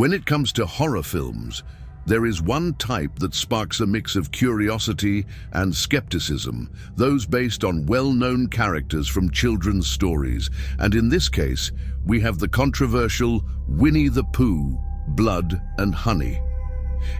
When it comes to horror films, there is one type that sparks a mix of curiosity and skepticism, those based on well-known characters from children's stories. And in this case, we have the controversial Winnie the Pooh, Blood and Honey.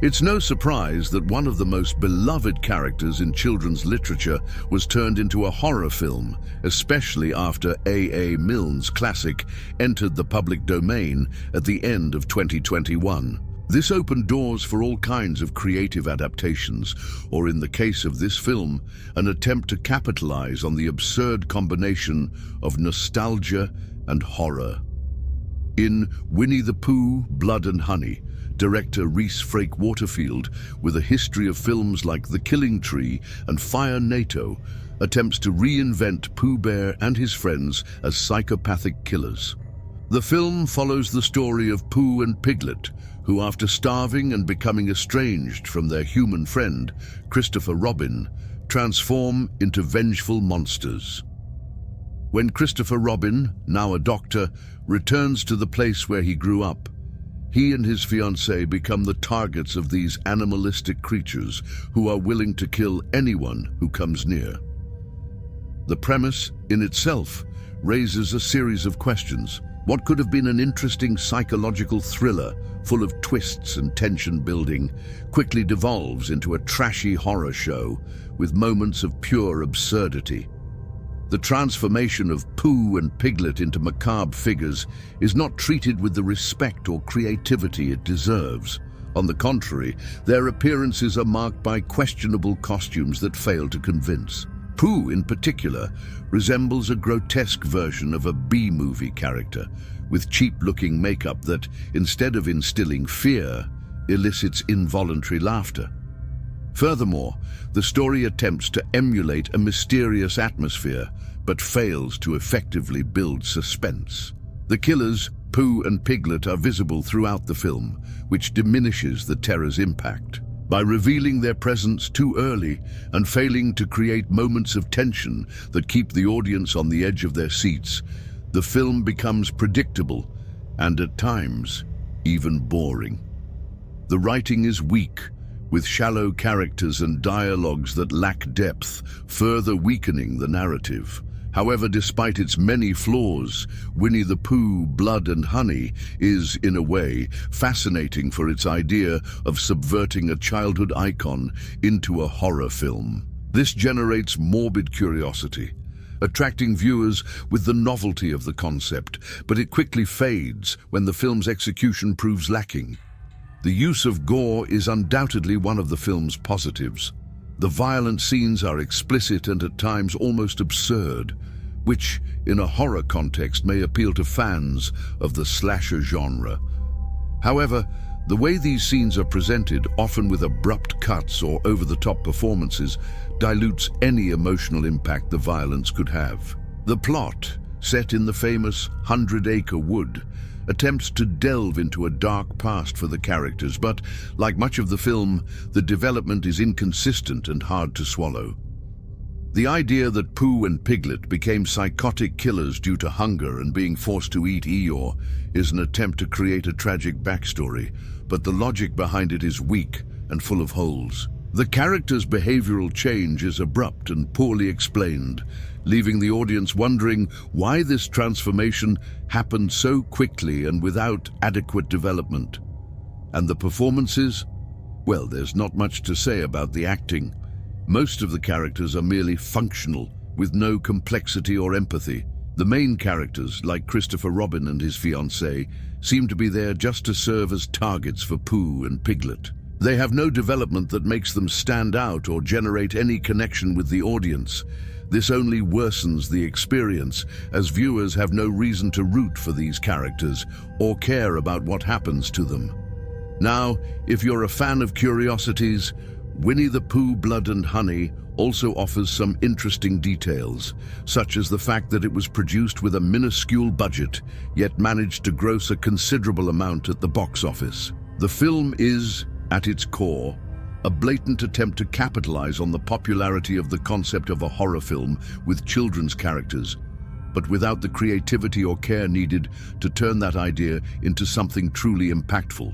It's no surprise that one of the most beloved characters in children's literature was turned into a horror film, especially after A. Milne's classic entered the public domain at the end of 2021. This opened doors for all kinds of creative adaptations, or in the case of this film, an attempt to capitalize on the absurd combination of nostalgia and horror. In Winnie the Pooh, Blood and Honey, director Rhys Frake Waterfield, with a history of films like The Killing Tree and Fire NATO, attempts to reinvent Pooh Bear and his friends as psychopathic killers. The film follows the story of Pooh and Piglet, who, after starving and becoming estranged from their human friend, Christopher Robin, transform into vengeful monsters. When Christopher Robin, now a doctor, returns to the place where he grew up, he and his fiancée become the targets of these animalistic creatures who are willing to kill anyone who comes near. The premise, in itself, raises a series of questions. What could have been an interesting psychological thriller full of twists and tension building quickly devolves into a trashy horror show with moments of pure absurdity. The transformation of Pooh and Piglet into macabre figures is not treated with the respect or creativity it deserves. On the contrary, their appearances are marked by questionable costumes that fail to convince. Pooh, in particular, resembles a grotesque version of a B-movie character, with cheap-looking makeup that, instead of instilling fear, elicits involuntary laughter. Furthermore, the story attempts to emulate a mysterious atmosphere, but fails to effectively build suspense. The killers, Pooh and Piglet, are visible throughout the film, which diminishes the terror's impact. By revealing their presence too early and failing to create moments of tension that keep the audience on the edge of their seats, the film becomes predictable and, at times, even boring. The writing is weak, with shallow characters and dialogues that lack depth, further weakening the narrative. However, despite its many flaws, Winnie the Pooh, Blood and Honey is, in a way, fascinating for its idea of subverting a childhood icon into a horror film. This generates morbid curiosity, attracting viewers with the novelty of the concept, but it quickly fades when the film's execution proves lacking. The use of gore is undoubtedly one of the film's positives. The violent scenes are explicit and at times almost absurd, which, in a horror context, may appeal to fans of the slasher genre. However, the way these scenes are presented, often with abrupt cuts or over-the-top performances, dilutes any emotional impact the violence could have. The plot, set in the famous 100-Acre Wood, attempts to delve into a dark past for the characters, but, like much of the film, the development is inconsistent and hard to swallow. The idea that Pooh and Piglet became psychotic killers due to hunger and being forced to eat Eeyore is an attempt to create a tragic backstory, but the logic behind it is weak and full of holes. The characters' behavioral change is abrupt and poorly explained, leaving the audience wondering why this transformation happened so quickly and without adequate development. And the performances? Well, there's not much to say about the acting. Most of the characters are merely functional, with no complexity or empathy. The main characters, like Christopher Robin and his fiancée, seem to be there just to serve as targets for Pooh and Piglet. They have no development that makes them stand out or generate any connection with the audience. This only worsens the experience, as viewers have no reason to root for these characters or care about what happens to them. Now, if you're a fan of curiosities, Winnie the Pooh, Blood and Honey also offers some interesting details, such as the fact that it was produced with a minuscule budget, yet managed to gross a considerable amount at the box office. The film is, at its core, a blatant attempt to capitalize on the popularity of the concept of a horror film with children's characters. but without the creativity or care needed to turn that idea into something truly impactful.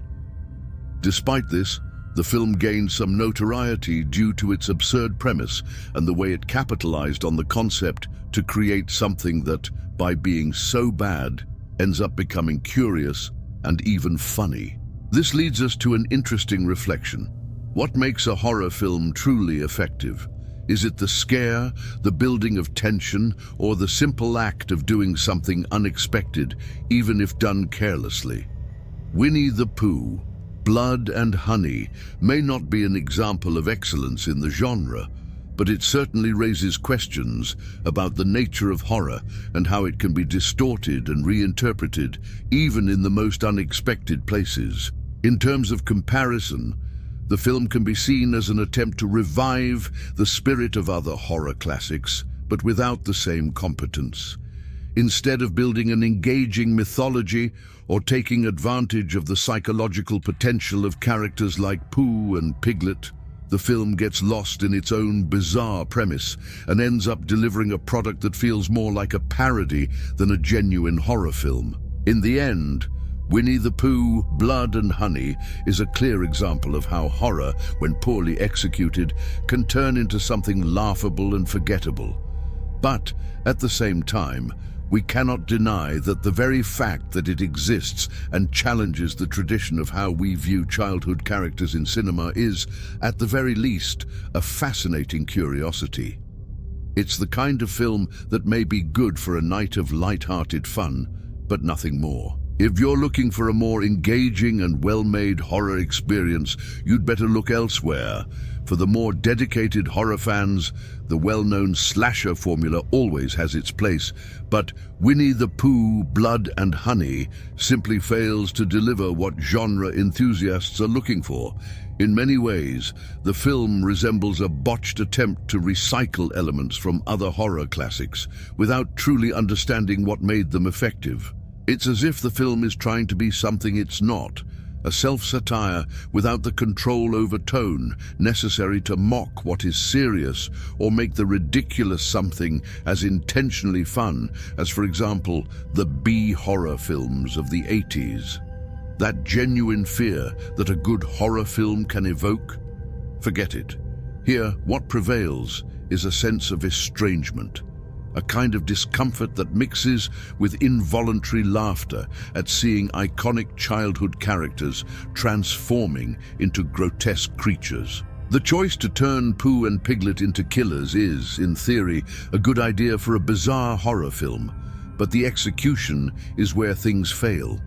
Despite this, the film gained some notoriety due to its absurd premise and the way it capitalized on the concept to create something that, by being so bad, ends up becoming curious and even funny. This leads us to an interesting reflection. What makes a horror film truly effective? Is it the scare, the building of tension, or the simple act of doing something unexpected, even if done carelessly? Winnie the Pooh, Blood and Honey may not be an example of excellence in the genre, but it certainly raises questions about the nature of horror and how it can be distorted and reinterpreted even in the most unexpected places. In terms of comparison, the film can be seen as an attempt to revive the spirit of other horror classics, but without the same competence. Instead of building an engaging mythology or taking advantage of the psychological potential of characters like Pooh and Piglet, the film gets lost in its own bizarre premise and ends up delivering a product that feels more like a parody than a genuine horror film. In the end, Winnie the Pooh, Blood and Honey is a clear example of how horror, when poorly executed, can turn into something laughable and forgettable. But, at the same time, we cannot deny that the very fact that it exists and challenges the tradition of how we view childhood characters in cinema is, at the very least, a fascinating curiosity. It's the kind of film that may be good for a night of light-hearted fun, but nothing more. If you're looking for a more engaging and well-made horror experience, you'd better look elsewhere. For the more dedicated horror fans, the well-known slasher formula always has its place, but Winnie the Pooh, Blood and Honey simply fails to deliver what genre enthusiasts are looking for. In many ways, the film resembles a botched attempt to recycle elements from other horror classics without truly understanding what made them effective. It's as if the film is trying to be something it's not, a self-satire without the control over tone necessary to mock what is serious or make the ridiculous something as intentionally fun as, for example, the B-horror films of the 80s. That genuine fear that a good horror film can evoke? Forget it. Here, what prevails is a sense of estrangement, a kind of discomfort that mixes with involuntary laughter at seeing iconic childhood characters transforming into grotesque creatures. The choice to turn Pooh and Piglet into killers is, in theory, a good idea for a bizarre horror film, but the execution is where things fail.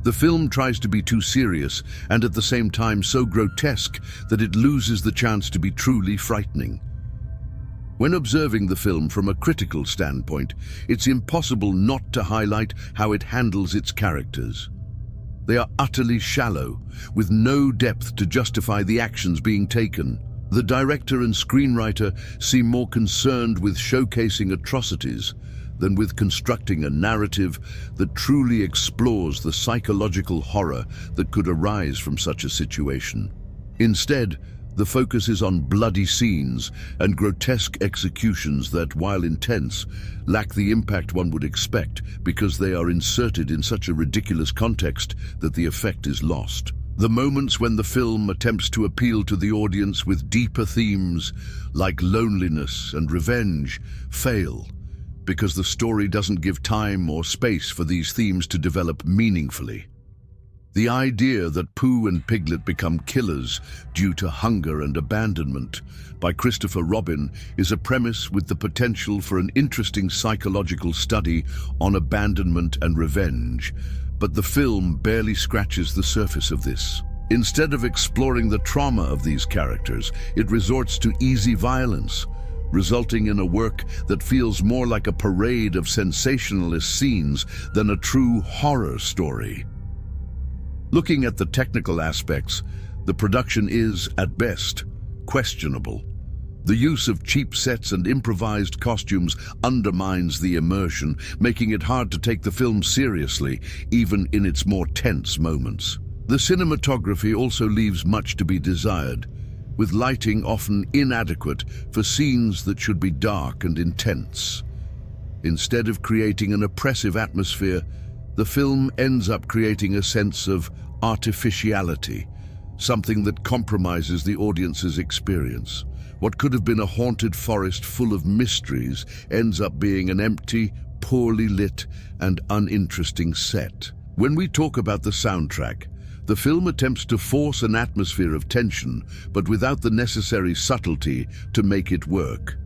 The film tries to be too serious and at the same time so grotesque that it loses the chance to be truly frightening. When observing the film from a critical standpoint, it's impossible not to highlight how it handles its characters. They are utterly shallow, with no depth to justify the actions being taken. The director and screenwriter seem more concerned with showcasing atrocities than with constructing a narrative that truly explores the psychological horror that could arise from such a situation. Instead, the focus is on bloody scenes and grotesque executions that, while intense, lack the impact one would expect because they are inserted in such a ridiculous context that the effect is lost. The moments when the film attempts to appeal to the audience with deeper themes, like loneliness and revenge, fail because the story doesn't give time or space for these themes to develop meaningfully. The idea that Pooh and Piglet become killers due to hunger and abandonment by Christopher Robin is a premise with the potential for an interesting psychological study on abandonment and revenge, but the film barely scratches the surface of this. Instead of exploring the trauma of these characters, it resorts to easy violence, resulting in a work that feels more like a parade of sensationalist scenes than a true horror story. Looking at the technical aspects, the production is, at best, questionable. The use of cheap sets and improvised costumes undermines the immersion, making it hard to take the film seriously, even in its more tense moments. The cinematography also leaves much to be desired, with lighting often inadequate for scenes that should be dark and intense. Instead of creating an oppressive atmosphere, the film ends up creating a sense of artificiality, something that compromises the audience's experience. What could have been a haunted forest full of mysteries ends up being an empty, poorly lit, and uninteresting set. When we talk about the soundtrack, the film attempts to force an atmosphere of tension, but without the necessary subtlety to make it work.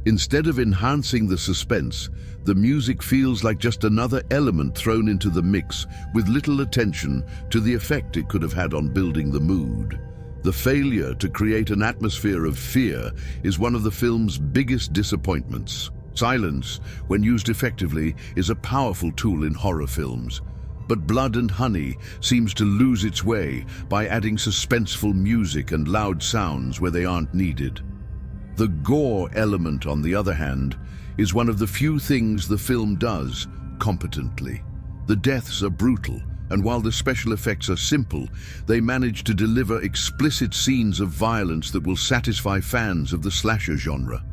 Instead of enhancing the suspense, the music feels like just another element thrown into the mix, with little attention to the effect it could have had on building the mood. The failure to create an atmosphere of fear is one of the film's biggest disappointments. Silence, when used effectively, is a powerful tool in horror films. But Blood and Honey seems to lose its way by adding suspenseful music and loud sounds where they aren't needed. The gore element, on the other hand, is one of the few things the film does competently. The deaths are brutal, and while the special effects are simple, they manage to deliver explicit scenes of violence that will satisfy fans of the slasher genre.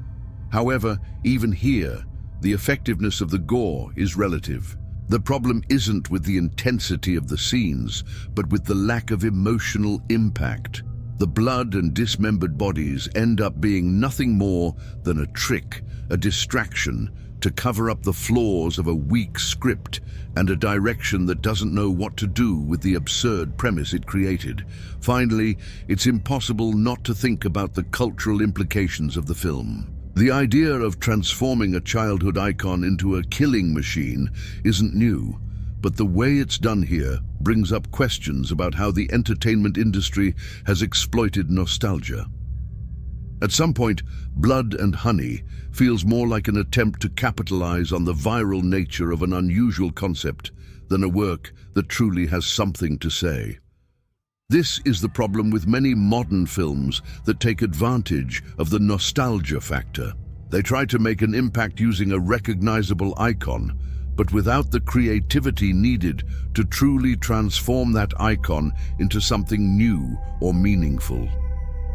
However, even here, the effectiveness of the gore is relative. The problem isn't with the intensity of the scenes, but with the lack of emotional impact. The blood and dismembered bodies end up being nothing more than a trick, a distraction, to cover up the flaws of a weak script and a direction that doesn't know what to do with the absurd premise it created. Finally, it's impossible not to think about the cultural implications of the film. The idea of transforming a childhood icon into a killing machine isn't new, but the way it's done here brings up questions about how the entertainment industry has exploited nostalgia. At some point, Blood and Honey feels more like an attempt to capitalize on the viral nature of an unusual concept than a work that truly has something to say. This is the problem with many modern films that take advantage of the nostalgia factor. They try to make an impact using a recognizable icon, but without the creativity needed to truly transform that icon into something new or meaningful.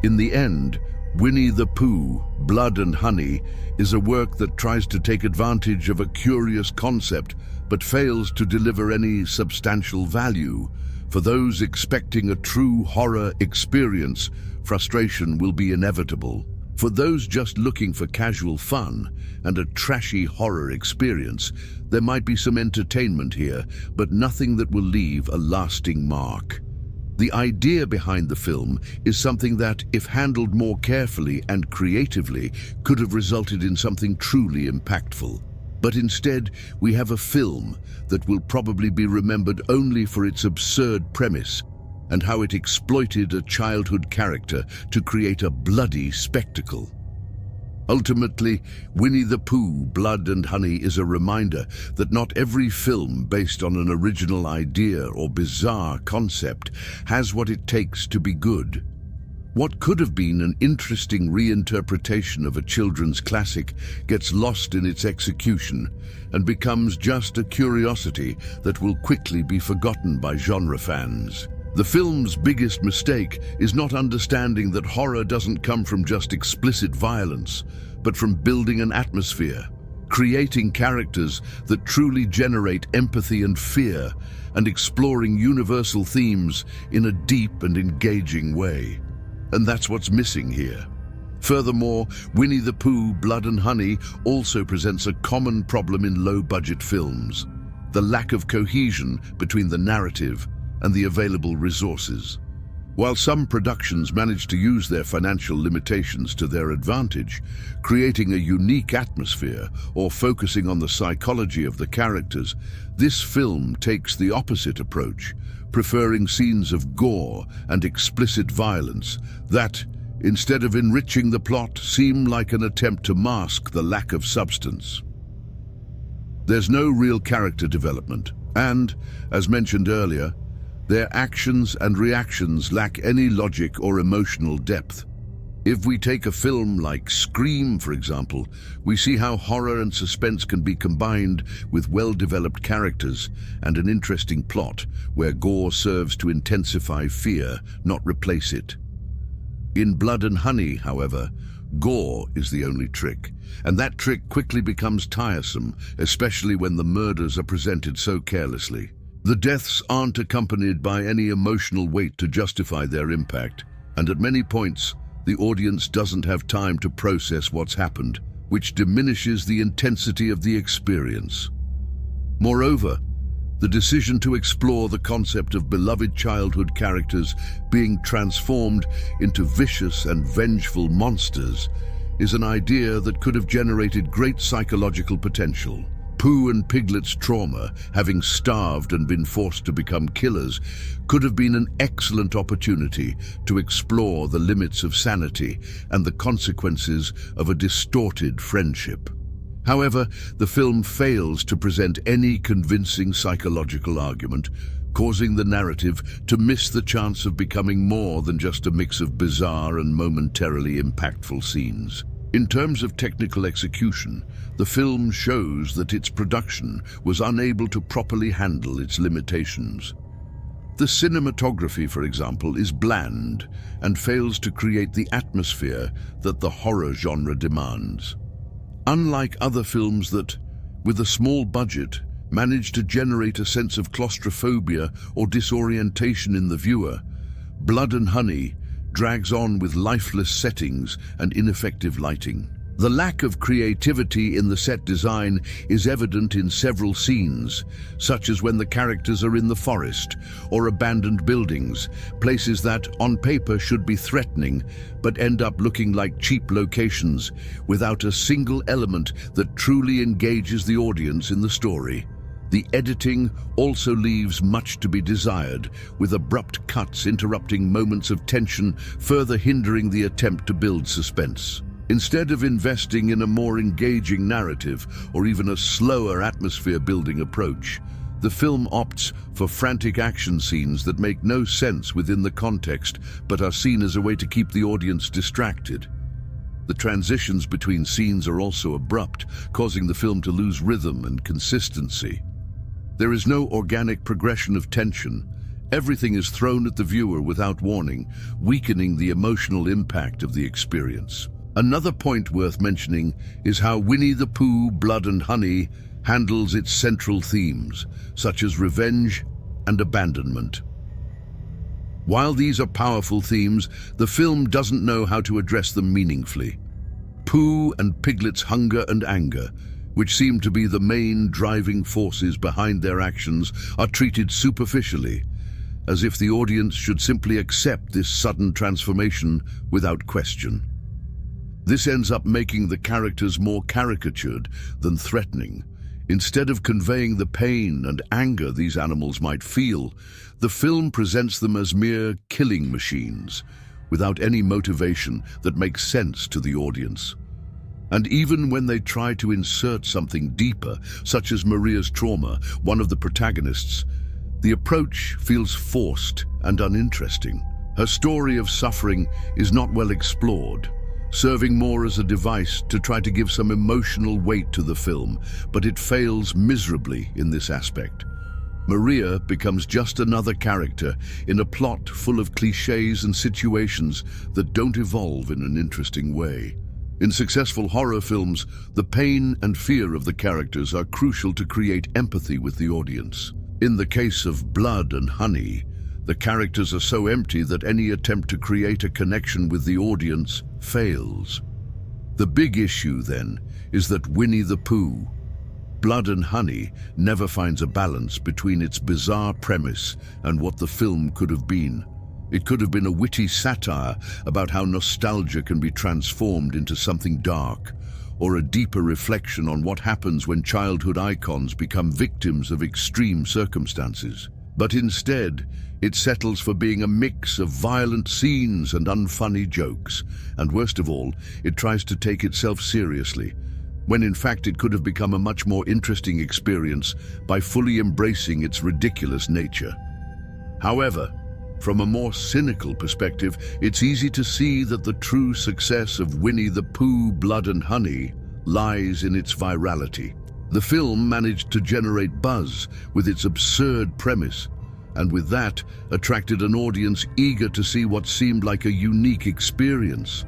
In the end, Winnie the Pooh, Blood and Honey is a work that tries to take advantage of a curious concept but fails to deliver any substantial value. For those expecting a true horror experience, frustration will be inevitable. For those just looking for casual fun and a trashy horror experience, there might be some entertainment here, but nothing that will leave a lasting mark. The idea behind the film is something that, if handled more carefully and creatively, could have resulted in something truly impactful. But instead, we have a film that will probably be remembered only for its absurd premise and how it exploited a childhood character to create a bloody spectacle. Ultimately, Winnie the Pooh, Blood and Honey is a reminder that not every film based on an original idea or bizarre concept has what it takes to be good. What could have been an interesting reinterpretation of a children's classic gets lost in its execution and becomes just a curiosity that will quickly be forgotten by genre fans. The film's biggest mistake is not understanding that horror doesn't come from just explicit violence, but from building an atmosphere, creating characters that truly generate empathy and fear, and exploring universal themes in a deep and engaging way. And that's what's missing here. Furthermore, Winnie the Pooh, Blood and Honey also presents a common problem in low-budget films: the lack of cohesion between the narrative and the available resources. While some productions manage to use their financial limitations to their advantage, creating a unique atmosphere or focusing on the psychology of the characters, this film takes the opposite approach, preferring scenes of gore and explicit violence that, instead of enriching the plot, seem like an attempt to mask the lack of substance. There's no real character development, and, as mentioned earlier, their actions and reactions lack any logic or emotional depth. If we take a film like Scream, for example, we see how horror and suspense can be combined with well-developed characters and an interesting plot where gore serves to intensify fear, not replace it. In Blood and Honey, however, Gore is the only trick, and that trick quickly becomes tiresome, especially when the murders are presented so carelessly. The deaths aren't accompanied by any emotional weight to justify their impact, and at many points, the audience doesn't have time to process what's happened, which diminishes the intensity of the experience. Moreover, the decision to explore the concept of beloved childhood characters being transformed into vicious and vengeful monsters is an idea that could have generated great psychological potential. Pooh and Piglet's trauma, having starved and been forced to become killers, could have been an excellent opportunity to explore the limits of sanity and the consequences of a distorted friendship. However, the film fails to present any convincing psychological argument, causing the narrative to miss the chance of becoming more than just a mix of bizarre and momentarily impactful scenes. In terms of technical execution, the film shows that its production was unable to properly handle its limitations. The cinematography, for example, is bland and fails to create the atmosphere that the horror genre demands. Unlike other films that, with a small budget, manage to generate a sense of claustrophobia or disorientation in the viewer, Blood and Honey drags on with lifeless settings and ineffective lighting. The lack of creativity in the set design is evident in several scenes, such as when the characters are in the forest or abandoned buildings, places that, on paper, should be threatening, but end up looking like cheap locations, without a single element that truly engages the audience in the story. The editing also leaves much to be desired, with abrupt cuts interrupting moments of tension, further hindering the attempt to build suspense. Instead of investing in a more engaging narrative or even a slower atmosphere-building approach, the film opts for frantic action scenes that make no sense within the context but are seen as a way to keep the audience distracted. The transitions between scenes are also abrupt, causing the film to lose rhythm and consistency. There is no organic progression of tension. Everything is thrown at the viewer without warning, weakening the emotional impact of the experience. Another point worth mentioning is how Winnie the Pooh, Blood and Honey handles its central themes, such as revenge and abandonment. While these are powerful themes, the film doesn't know how to address them meaningfully. Pooh and Piglet's hunger and anger, which seem to be the main driving forces behind their actions, are treated superficially, as if the audience should simply accept this sudden transformation without question. This ends up making the characters more caricatured than threatening. Instead of conveying the pain and anger these animals might feel, the film presents them as mere killing machines, without any motivation that makes sense to the audience. And even when they try to insert something deeper, such as Maria's trauma, one of the protagonists, the approach feels forced and uninteresting. Her story of suffering is not well explored, serving more as a device to try to give some emotional weight to the film, but it fails miserably in this aspect. Maria becomes just another character in a plot full of cliches and situations that don't evolve in an interesting way. In successful horror films, the pain and fear of the characters are crucial to create empathy with the audience. In the case of Blood and Honey, the characters are so empty that any attempt to create a connection with the audience fails. The big issue, then, is that Winnie the Pooh, Blood and Honey, never finds a balance between its bizarre premise and what the film could have been. It could have been a witty satire about how nostalgia can be transformed into something dark, or a deeper reflection on what happens when childhood icons become victims of extreme circumstances. But instead, it settles for being a mix of violent scenes and unfunny jokes, and worst of all, it tries to take itself seriously, when in fact it could have become a much more interesting experience by fully embracing its ridiculous nature. However, from a more cynical perspective, it's easy to see that the true success of Winnie the Pooh, Blood and Honey lies in its virality. The film managed to generate buzz with its absurd premise, and with that, attracted an audience eager to see what seemed like a unique experience.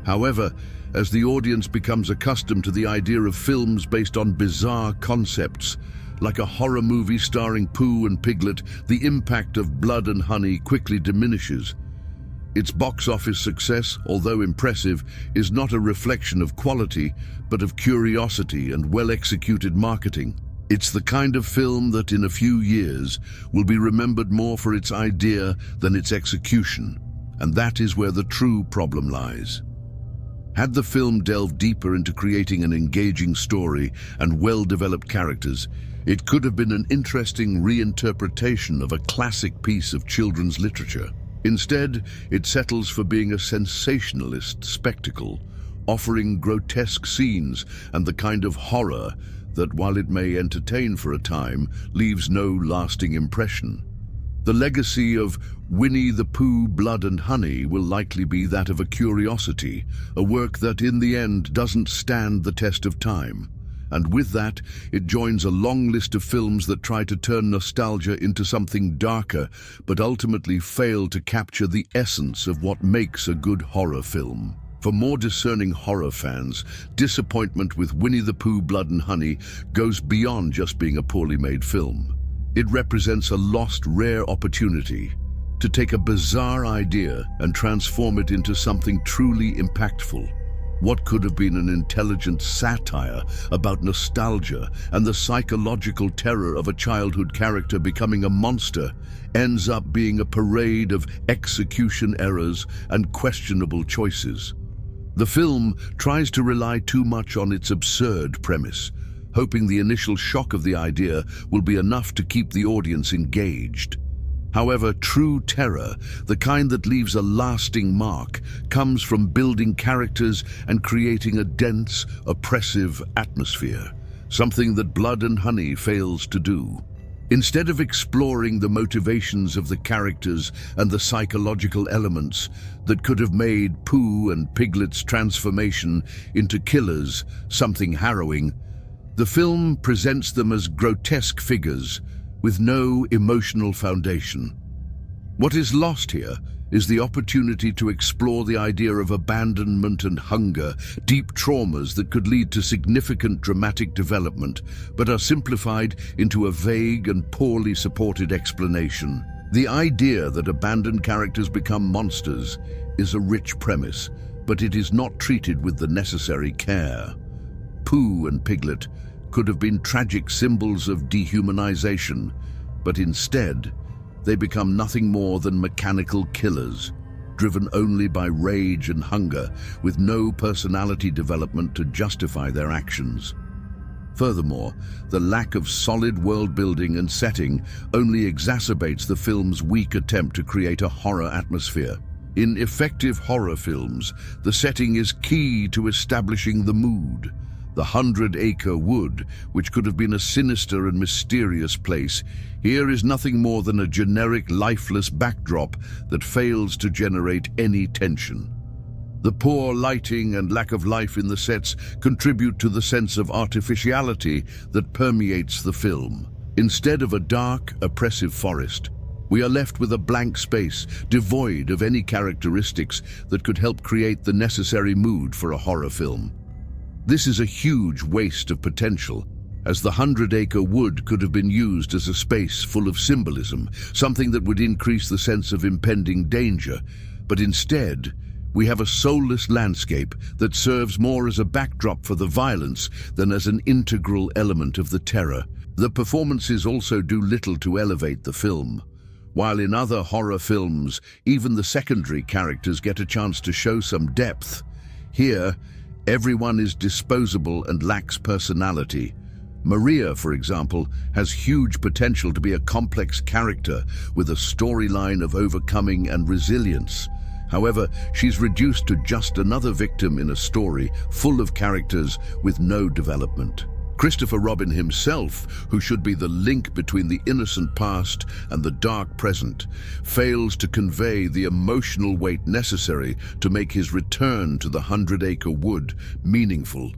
However, as the audience becomes accustomed to the idea of films based on bizarre concepts, like a horror movie starring Pooh and Piglet, the impact of Blood and Honey quickly diminishes. Its box office success, although impressive, is not a reflection of quality, but of curiosity and well-executed marketing. It's the kind of film that in a few years will be remembered more for its idea than its execution, and that is where the true problem lies. Had the film delved deeper into creating an engaging story and well-developed characters, it could have been an interesting reinterpretation of a classic piece of children's literature. Instead, it settles for being a sensationalist spectacle, offering grotesque scenes and the kind of horror that, while it may entertain for a time, leaves no lasting impression. The legacy of Winnie the Pooh, Blood and Honey will likely be that of a curiosity, a work that in the end doesn't stand the test of time. And with that, it joins a long list of films that try to turn nostalgia into something darker, but ultimately fail to capture the essence of what makes a good horror film. For more discerning horror fans, disappointment with Winnie the Pooh, Blood and Honey goes beyond just being a poorly made film. It represents a lost, rare opportunity to take a bizarre idea and transform it into something truly impactful. What could have been an intelligent satire about nostalgia and the psychological terror of a childhood character becoming a monster ends up being a parade of execution errors and questionable choices. The film tries to rely too much on its absurd premise, hoping the initial shock of the idea will be enough to keep the audience engaged. However, true terror, the kind that leaves a lasting mark, comes from building characters and creating a dense, oppressive atmosphere, something that Blood and Honey fails to do. Instead of exploring the motivations of the characters and the psychological elements that could have made Pooh and Piglet's transformation into killers something harrowing, the film presents them as grotesque figures with no emotional foundation. What is lost here is the opportunity to explore the idea of abandonment and hunger, deep traumas that could lead to significant dramatic development, but are simplified into a vague and poorly supported explanation. The idea that abandoned characters become monsters is a rich premise, but it is not treated with the necessary care. Pooh and Piglet could have been tragic symbols of dehumanization, but instead, they become nothing more than mechanical killers, driven only by rage and hunger, with no personality development to justify their actions. Furthermore, the lack of solid world building and setting only exacerbates the film's weak attempt to create a horror atmosphere. In effective horror films, the setting is key to establishing the mood. The 100-acre wood, which could have been a sinister and mysterious place, here is nothing more than a generic, lifeless backdrop that fails to generate any tension. The poor lighting and lack of life in the sets contribute to the sense of artificiality that permeates the film. Instead of a dark, oppressive forest, we are left with a blank space, devoid of any characteristics that could help create the necessary mood for a horror film. This is a huge waste of potential, as the 100-acre wood could have been used as a space full of symbolism, something that would increase the sense of impending danger. But instead, we have a soulless landscape that serves more as a backdrop for the violence than as an integral element of the terror. The performances also do little to elevate the film. While in other horror films, even the secondary characters get a chance to show some depth, here, everyone is disposable and lacks personality. Maria, for example, has huge potential to be a complex character with a storyline of overcoming and resilience. However, she's reduced to just another victim in a story full of characters with no development. Christopher Robin himself, who should be the link between the innocent past and the dark present, fails to convey the emotional weight necessary to make his return to the 100-acre wood meaningful.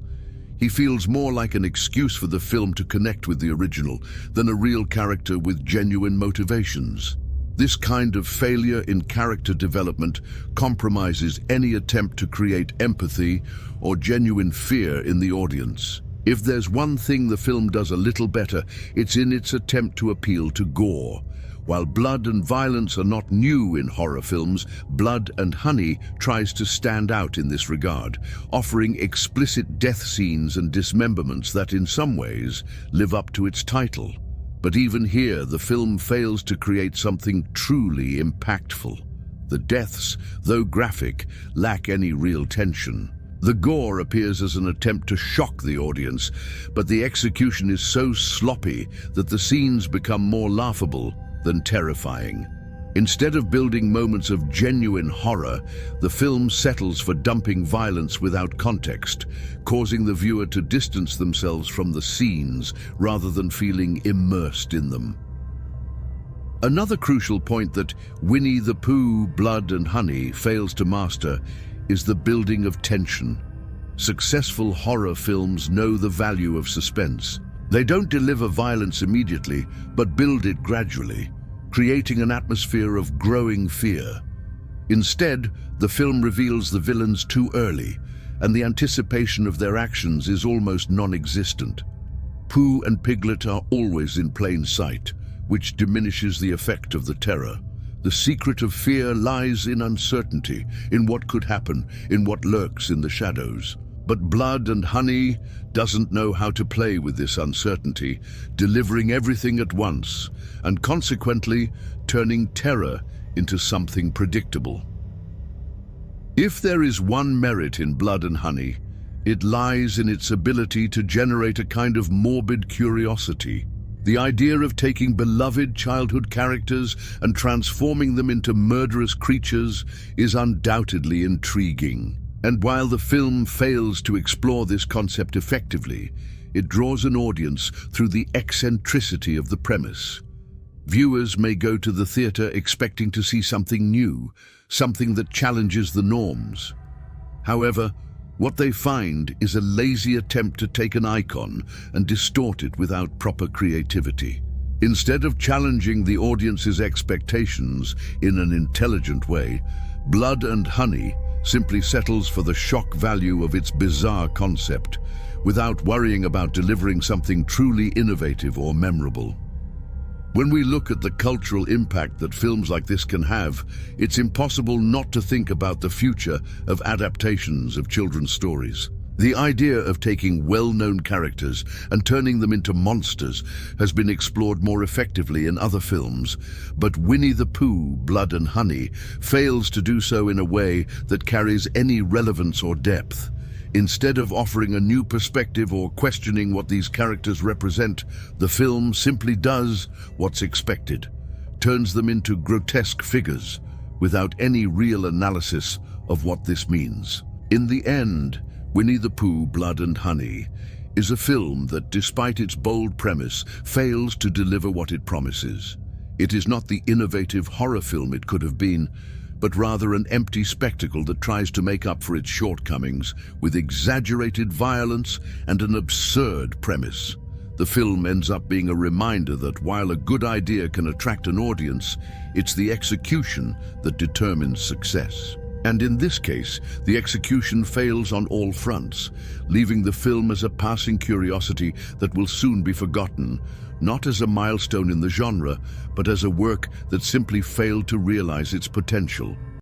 He feels more like an excuse for the film to connect with the original than a real character with genuine motivations. This kind of failure in character development compromises any attempt to create empathy or genuine fear in the audience. If there's one thing the film does a little better, it's in its attempt to appeal to gore. While blood and violence are not new in horror films, Blood and Honey tries to stand out in this regard, offering explicit death scenes and dismemberments that in some ways live up to its title. But even here, the film fails to create something truly impactful. The deaths, though graphic, lack any real tension. The gore appears as an attempt to shock the audience, but the execution is so sloppy that the scenes become more laughable than terrifying. Instead of building moments of genuine horror, the film settles for dumping violence without context, causing the viewer to distance themselves from the scenes rather than feeling immersed in them. Another crucial point that Winnie the Pooh, Blood and Honey fails to master is the building of tension. Successful horror films know the value of suspense. They don't deliver violence immediately, but build it gradually, creating an atmosphere of growing fear. Instead, the film reveals the villains too early, and the anticipation of their actions is almost non-existent. Pooh and Piglet are always in plain sight, which diminishes the effect of the terror. The secret of fear lies in uncertainty, in what could happen, in what lurks in the shadows. But Blood and Honey doesn't know how to play with this uncertainty, delivering everything at once, and consequently turning terror into something predictable. If there is one merit in Blood and Honey, it lies in its ability to generate a kind of morbid curiosity. The idea of taking beloved childhood characters and transforming them into murderous creatures is undoubtedly intriguing. And while the film fails to explore this concept effectively, it draws an audience through the eccentricity of the premise. Viewers may go to the theater expecting to see something new, something that challenges the norms. However, what they find is a lazy attempt to take an icon and distort it without proper creativity. Instead of challenging the audience's expectations in an intelligent way, Blood and Honey simply settles for the shock value of its bizarre concept, without worrying about delivering something truly innovative or memorable. When we look at the cultural impact that films like this can have, it's impossible not to think about the future of adaptations of children's stories. The idea of taking well-known characters and turning them into monsters has been explored more effectively in other films, but Winnie the Pooh, Blood and Honey fails to do so in a way that carries any relevance or depth. Instead of offering a new perspective or questioning what these characters represent, the film simply does what's expected, turns them into grotesque figures without any real analysis of what this means. In the end, Winnie the Pooh, Blood and Honey is a film that, despite its bold premise, fails to deliver what it promises. It is not the innovative horror film it could have been, but rather an empty spectacle that tries to make up for its shortcomings with exaggerated violence and an absurd premise. The film ends up being a reminder that while a good idea can attract an audience, it's the execution that determines success. And in this case, the execution fails on all fronts, leaving the film as a passing curiosity that will soon be forgotten, not as a milestone in the genre, but as a work that simply failed to realize its potential.